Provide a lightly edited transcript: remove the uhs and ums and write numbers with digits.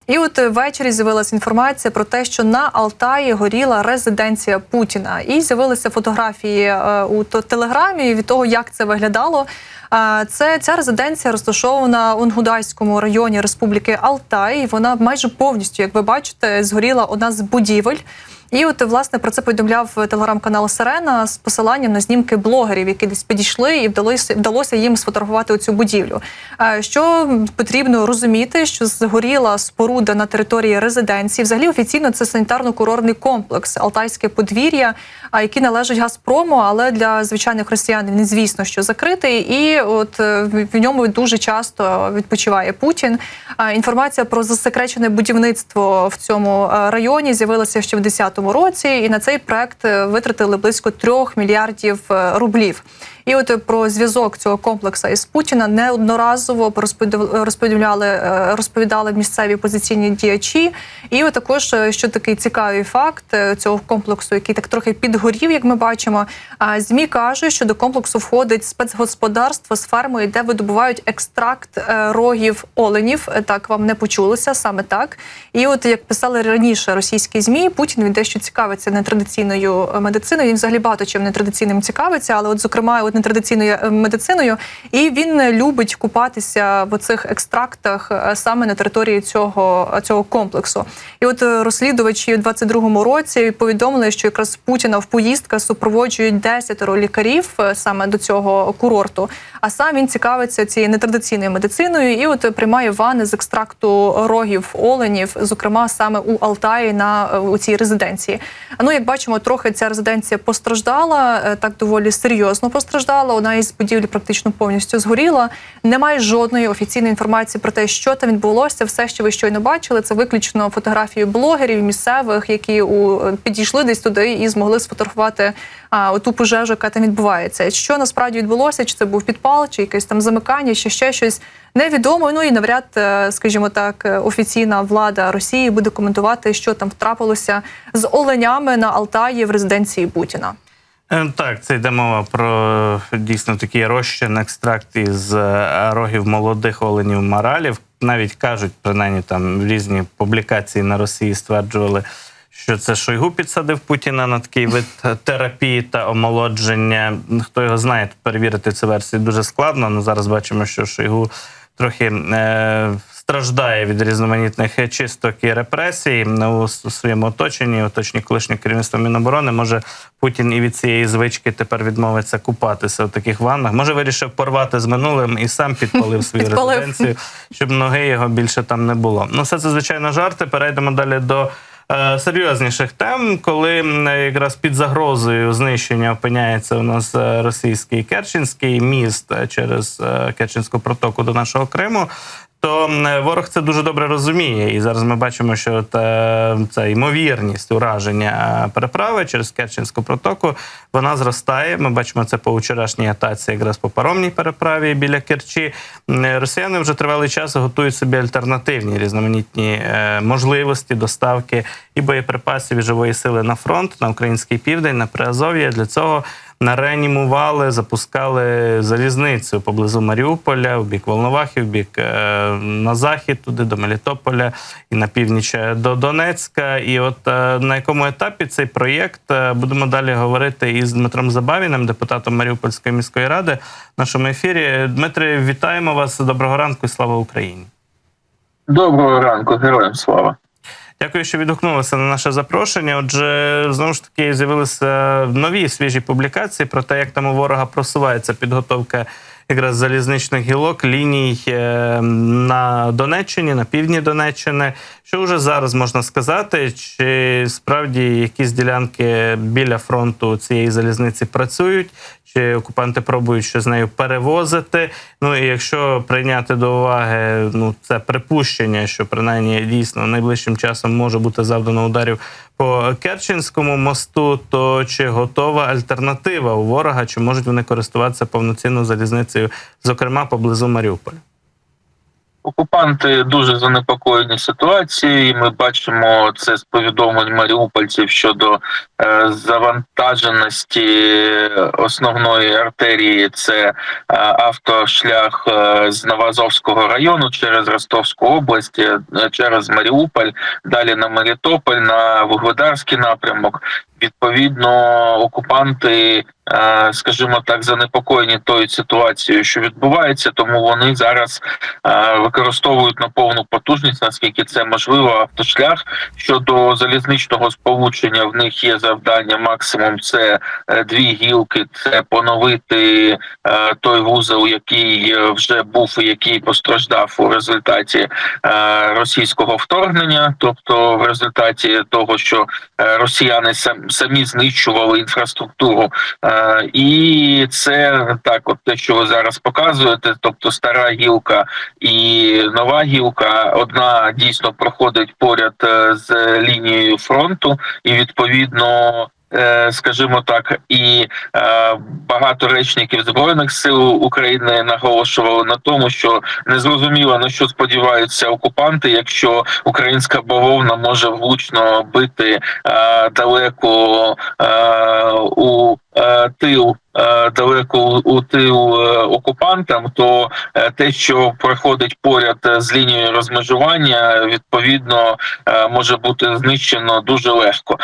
І от ввечері з'явилася інформація про те, що на Алтаї горіла резиденція Путіна. І з'явилися фотографії у телеграмі від того, як це виглядало. Ця резиденція розташована у Унгудайському районі Республіки Алтай. Вона майже повністю, як ви бачите, згоріла одна з будівель. І от, власне, про це повідомляв телеграм-канал «Сирена» з посиланням на знімки блогерів, які десь підійшли і вдалося їм сфотографувати оцю будівлю. Що потрібно розуміти, що згоріла споруда на території резиденції. Взагалі, офіційно це санітарно-курортний комплекс «Алтайське подвір'я», який належить «Газпрому», але для звичайних росіян він, звісно, що закритий. І от в ньому дуже часто відпочиває Путін. Інформація про засекречене будівництво в цьому районі з'явилася ще в 2010 році, і на цей проект витратили близько 3 мільярдів рублів. І от про зв'язок цього комплексу із Путіна неодноразово розповідали місцеві опозиційні діячі. І от також, що такий цікавий факт цього комплексу, який так трохи підгорів, як ми бачимо, ЗМІ кажуть, що до комплексу входить спецгосподарство з фермою, де видобувають екстракт рогів оленів. Так, вам не почулося, саме так. І от, як писали раніше російські ЗМІ, Путін, він дещо цікавиться нетрадиційною медициною. Він взагалі багато чим нетрадиційним цікавиться, але от, зокрема, от нетрадиційною медициною, і він любить купатися в оцих екстрактах саме на території цього комплексу. І от розслідувачі у 22-му році повідомили, що якраз Путіна в поїздках супроводжують 10 лікарів саме до цього курорту, а сам він цікавиться цією нетрадиційною медициною і от приймає ванни з екстракту рогів оленів, зокрема саме у Алтаї у цій резиденції. Ну, як бачимо, трохи ця резиденція постраждала, так доволі серйозно постраждала. Одна із будівель практично повністю згоріла. Немає жодної офіційної інформації про те, що там відбулося. Все, що ви щойно бачили, це виключно фотографії блогерів місцевих, які підійшли десь туди і змогли сфотографувати ту пожежу, яка там відбувається. Що насправді відбулося, чи це був підпал, чи якесь там замикання, чи ще щось, невідомо. Ну і навряд, скажімо так, офіційна влада Росії буде коментувати, що там трапилося з оленями на Алтаї в резиденції Путіна. Так, це йде мова про дійсно такий розчин, екстракт із рогів молодих оленів-маралів. Навіть кажуть, принаймні там різні публікації на Росії стверджували, що це Шойгу підсадив Путіна на такий вид терапії та омолодження. Хто його знає, перевірити цю версію дуже складно, але зараз бачимо, що Шойгу трохи страждає від різноманітних чисток і репресій у своєму оточенні колишнього керівництва Міноборони. Може, Путін і від цієї звички тепер відмовиться купатися у таких ваннах. Може, вирішив порвати з минулим і сам підпалив свою резиденцію, щоб ноги його більше там не було. Ну, все це, звичайно, жарти. Перейдемо далі до серйозніших тем, коли якраз під загрозою знищення опиняється у нас російський Керченський міст через Керченську протоку до нашого Криму, то ворог це дуже добре розуміє. І зараз ми бачимо, що ця ймовірність ураження переправи через Керченську протоку, вона зростає. Ми бачимо це по вчорашній атаці якраз по паромній переправі біля Керчі. Росіяни вже тривалий час готують собі альтернативні різноманітні можливості доставки і боєприпасів, і живої сили на фронт, на український південь, на Приазов'я. Для цього реанімували, запускали залізницю поблизу Маріуполя, в бік Волновахи, в бік на захід, туди до Мелітополя і на північ до Донецька. І от на якому етапі цей проєкт, будемо далі говорити із Дмитром Забавіним, депутатом Маріупольської міської ради, в нашому ефірі. Дмитре, вітаємо вас, доброго ранку і слава Україні. Доброго ранку, героям слава. Дякую, що відгукнулися на наше запрошення. Отже, знову ж таки, з'явилися нові свіжі публікації про те, як там у ворога просувається підготовка якраз залізничних гілок, ліній на Донеччині, на півдні Донеччини. Що вже зараз можна сказати? Чи справді якісь ділянки біля фронту цієї залізниці працюють? Чи окупанти пробують що з нею перевозити? Ну і якщо прийняти до уваги це припущення, що принаймні дійсно найближчим часом може бути завдано ударів по Керченському мосту, то чи готова альтернатива у ворога? Чи можуть вони користуватися повноцінною залізницею, зокрема поблизу Маріуполя? Окупанти дуже занепокоєні ситуацією. Ми бачимо це з повідомлень маріупольців щодо завантаженості основної артерії. Це автошлях з Новоазовського району через Ростовську область, через Маріуполь, далі на Мелітополь, на Вугледарський напрямок. Відповідно, окупанти, скажімо так, занепокоєні тою ситуацією, що відбувається, тому вони зараз використовують на повну потужність, наскільки це можливо, автошлях. Щодо залізничного сполучення, в них є завдання максимум – це 2 гілки, це поновити той вузол, який вже був і який постраждав у результаті російського вторгнення, тобто в результаті того, що росіяни самі знищували інфраструктуру. І це так, от те, що ви зараз показуєте, тобто стара гілка і нова гілка, одна дійсно проходить поряд з лінією фронту, і відповідно, скажімо так, і багато речників Збройних сил України наголошували на тому, що незрозуміло, на що сподіваються окупанти, якщо українська бавовна може влучно бити далеко у тил, далеко у тил окупантам, то те, що проходить поряд з лінією розмежування, відповідно може бути знищено дуже легко.